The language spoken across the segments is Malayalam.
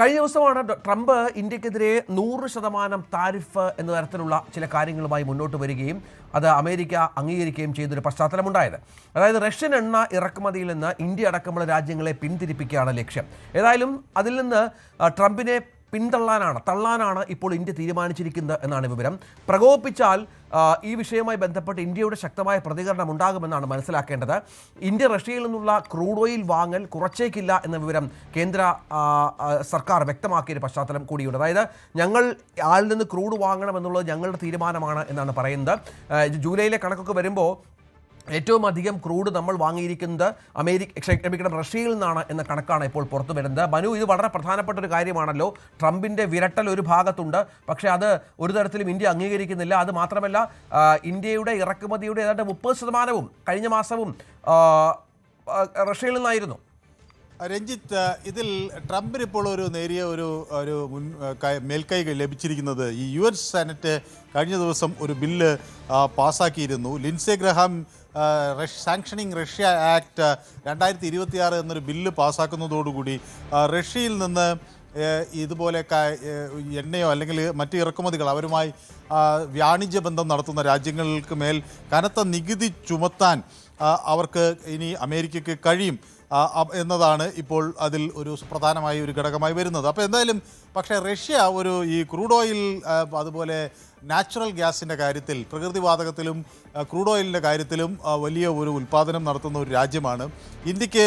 കഴിഞ്ഞ ദിവസമാണ് ട്രംപ് ഇന്ത്യക്കെതിരെ 100% താരിഫ് എന്ന തരത്തിലുള്ള ചില കാര്യങ്ങളുമായി മുന്നോട്ട് വരികയും അത് അമേരിക്ക അംഗീകരിക്കുകയും ചെയ്തൊരു പശ്ചാത്തലമുണ്ടായത്. അതായത് റഷ്യൻ എണ്ണ ഇറക്കുമതിയിൽ നിന്ന് ഇന്ത്യ അടക്കമുള്ള രാജ്യങ്ങളെ പിന്തിരിപ്പിക്കുകയാണ് ലക്ഷ്യം. ഏതായാലും അതിൽ നിന്ന് ട്രംപിനെ തള്ളാനാണ് ഇപ്പോൾ ഇന്ത്യ തീരുമാനിച്ചിരിക്കുന്നത് എന്നാണ് വിവരം. പ്രകോപിപ്പിച്ചാൽ ഈ വിഷയവുമായി ബന്ധപ്പെട്ട് ഇന്ത്യയുടെ ശക്തമായ പ്രതികരണം ഉണ്ടാകുമെന്നാണ് മനസ്സിലാക്കേണ്ടത്. ഇന്ത്യ റഷ്യയിൽ നിന്നുള്ള ക്രൂഡ് ഓയിൽ വാങ്ങൽ കുറച്ചേക്കില്ല എന്ന വിവരം കേന്ദ്ര സർക്കാർ വ്യക്തമാക്കിയൊരു പശ്ചാത്തലം കൂടിയുണ്ട്. അതായത് ഞങ്ങൾ ആളിൽ നിന്ന് ക്രൂഡ് വാങ്ങണം എന്നുള്ളത് ഞങ്ങളുടെ തീരുമാനമാണ് എന്നാണ് പറയുന്നത്. ജൂലൈയിലെ കണക്കൊക്കെ വരുമ്പോൾ ഏറ്റവും അധികം ക്രൂഡ് നമ്മൾ വാങ്ങിയിരിക്കുന്നത് റഷ്യയിൽ നിന്നാണ് എന്ന കണക്കാണ് ഇപ്പോൾ പുറത്തു വരുന്നത്. മനു, ഇത് വളരെ പ്രധാനപ്പെട്ട ഒരു കാര്യമാണല്ലോ. ട്രംപിൻ്റെ വിരട്ടൽ ഒരു ഭാഗത്തുണ്ട്, പക്ഷേ അത് ഒരു തരത്തിലും ഇന്ത്യ അംഗീകരിക്കുന്നില്ല. അത് മാത്രമല്ല, ഇന്ത്യയുടെ ഇറക്കുമതിയുടെ ഏതാണ്ട് 30% കഴിഞ്ഞ മാസവും റഷ്യയിൽ നിന്നായിരുന്നു. രഞ്ജിത്ത്, ഇതിൽ ട്രംപിന് ഇപ്പോൾ ഒരു നേരിയ ഒരു മേൽക്കൈ ലഭിച്ചിരിക്കുന്നത് ഈ US സെനറ്റ് കഴിഞ്ഞ ദിവസം ഒരു ബില്ല് പാസ്സാക്കിയിരുന്നു. Lindsey Graham sanctioning Russia act 2026 എന്നൊരു ബില്ല് പാസ്സാക്കുന്നതോടുകൂടി റഷ്യയിൽ നിന്ന് ഇതുപോലെ എണ്ണയോ അല്ലെങ്കിൽ മറ്റ് ഇറക്കുമതികൾ അവരുമായി വാണിജ്യ ബന്ധം നടത്തുന്ന രാജ്യങ്ങൾക്ക് മേൽ കനത്ത നികുതി ചുമത്താൻ അവർക്ക് ഇനി അമേരിക്കയ്ക്ക് കഴിയും എന്നതാണ് ഇപ്പോൾ അതിൽ ഒരു പ്രധാനമായ ഒരു ഘടകമായി വരുന്നത്. അപ്പോൾ എന്തായാലും പക്ഷേ റഷ്യ ഈ ക്രൂഡ് ഓയിൽ അതുപോലെ നാച്ചുറൽ ഗ്യാസിൻ്റെ കാര്യത്തിൽ, പ്രകൃതിവാതകത്തിലും ക്രൂഡ് ഓയിലിൻ്റെ കാര്യത്തിലും വലിയ ഒരു ഉൽപ്പാദനം നടത്തുന്ന ഒരു രാജ്യമാണ്. ഇന്ത്യക്ക്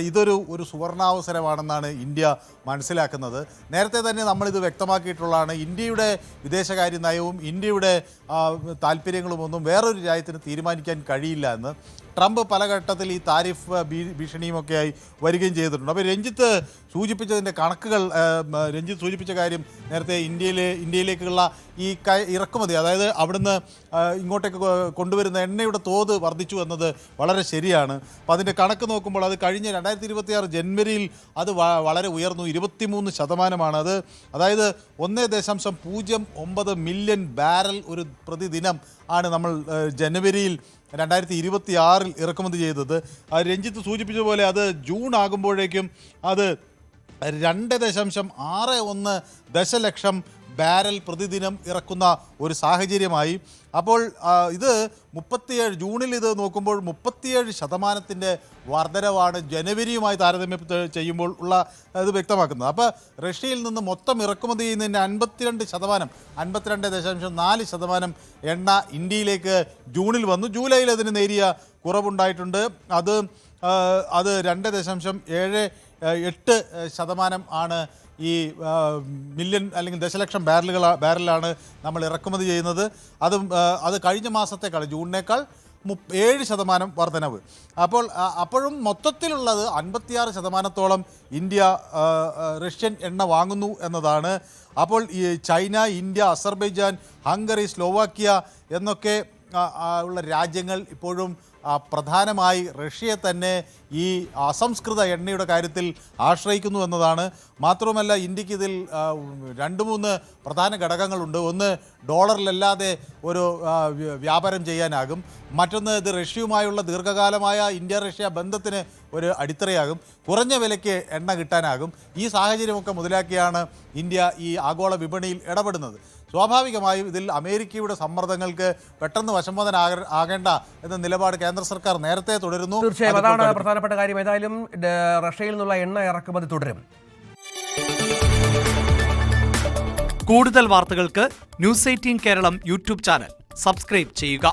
ഇതൊരു സുവർണാവസരമാണെന്നാണ് ഇന്ത്യ മനസ്സിലാക്കുന്നത്. നേരത്തെ തന്നെ നമ്മളിത് വ്യക്തമാക്കിയിട്ടുള്ളതാണ്. ഇന്ത്യയുടെ വിദേശകാര്യ നയവും ഇന്ത്യയുടെ താല്പര്യങ്ങളുമൊന്നും വേറൊരു രാജ്യത്തിന് തീരുമാനിക്കാൻ കഴിയില്ല എന്ന് ട്രംപ് പല ഘട്ടത്തിൽ ഈ താരിഫ് ഭീഷണിയുമൊക്കെയായി വരികയും ചെയ്തിട്ടുണ്ട്. അപ്പോൾ രഞ്ജിത്ത് സൂചിപ്പിച്ചതിൻ്റെ കണക്കുകൾ, രഞ്ജിത്ത് സൂചിപ്പിച്ച കാര്യം നേരത്തെ ഇന്ത്യയിലേക്കുള്ള ഈ ഇറക്കുമതി, അതായത് അവിടുന്ന് ഇങ്ങോട്ടേക്ക് കൊണ്ടുവരുന്ന എണ്ണയുടെ തോത് വർദ്ധിച്ചു എന്നത് വളരെ ശരിയാണ്. അപ്പോൾ അതിൻ്റെ കണക്ക് നോക്കുമ്പോൾ അത് കഴിഞ്ഞ 2026 ജനുവരിയിൽ അത് വളരെ ഉയർന്നു, 23%. അതായത് 1.09 മില്യൺ ബാരൽ ഒരു പ്രതിദിനം ആണ് നമ്മൾ ജനുവരിയിൽ 2026 ഇറക്കുമതി ചെയ്തത്. രഞ്ജിത്ത് സൂചിപ്പിച്ച പോലെ അത് ജൂൺ ആകുമ്പോഴേക്കും അത് 2.61 ദശലക്ഷം ബാരൽ പ്രതിദിനം ഇറക്കുന്ന ഒരു സാഹചര്യമായി. അപ്പോൾ ഇത് 37 ജൂണിൽ ഇത് നോക്കുമ്പോൾ 37% വർധനവാണ് ജനുവരിയുമായി താരതമ്യം ചെയ്യുമ്പോൾ ഉള്ള ഇത് വ്യക്തമാക്കുന്നത്. അപ്പോൾ റഷ്യയിൽ നിന്ന് മൊത്തം ഇറക്കുമതി ചെയ്യുന്നതിൻ്റെ 52.4% എണ്ണ ഇന്ത്യയിലേക്ക് ജൂണിൽ വന്നു. ജൂലൈയിൽ അതിന് നേരിയ കുറവുണ്ടായിട്ടുണ്ട്. അത് 2.78% ആണ് ഈ മില്യൺ അല്ലെങ്കിൽ ദശലക്ഷം ബാരലാണ് നമ്മൾ ഇറക്കുമതി ചെയ്യുന്നത്. അത് കഴിഞ്ഞ മാസത്തേക്കാൾ, ജൂണിനേക്കാൾ 7% വർധനവ്. അപ്പോഴും മൊത്തത്തിലുള്ളത് 56%-ഓളം ഇന്ത്യ റഷ്യൻ എണ്ണ വാങ്ങുന്നു എന്നതാണ്. അപ്പോൾ ഈ China, India, Azerbaijan, Hungary, Slovakia എന്നൊക്കെ ഉള്ള രാജ്യങ്ങൾ ഇപ്പോഴും പ്രധാനമായി റഷ്യയെ തന്നെ ഈ അസംസ്കൃത എണ്ണയുടെ കാര്യത്തിൽ ആശ്രയിക്കുന്നു എന്നതാണ്. മാത്രവുമല്ല, ഇന്ത്യക്ക് ഇതിൽ 2-3 പ്രധാന ഘടകങ്ങളുണ്ട്. ഒന്ന്, ഡോളറിലല്ലാതെ ഒരു വ്യാപാരം ചെയ്യാനാകും. മറ്റൊന്ന്, ഇത് റഷ്യയുമായുള്ള ദീർഘകാലമായ ഇന്ത്യ റഷ്യ ബന്ധത്തിന് ഒരു അടിത്തറയാകും. കുറഞ്ഞ വിലയ്ക്ക് എണ്ണ കിട്ടാനാകും. ഈ സാഹചര്യമൊക്കെ മുതലാക്കിയാണ് ഇന്ത്യ ഈ ആഗോള വിപണിയിൽ ഇടപെടുന്നത്. സ്വാഭാവികമായും ഇതിൽ അമേരിക്കയുടെ സമ്മർദ്ദങ്ങൾക്ക് പെട്ടെന്ന് വശംവദനാകേണ്ട എന്ന നിലപാട് കേന്ദ്ര സർക്കാർ നേരത്തെ തുടരുന്നു. തീർച്ചയായും അതാണ് പ്രധാനപ്പെട്ട കാര്യം. ഏതായാലും റഷ്യയിൽ നിന്നുള്ള എണ്ണ ഇറക്കുമതി തുടരും. കൂടുതൽ വാർത്തകൾക്ക് News 18 Keralam YouTube channel subscribe ചെയ്യുക.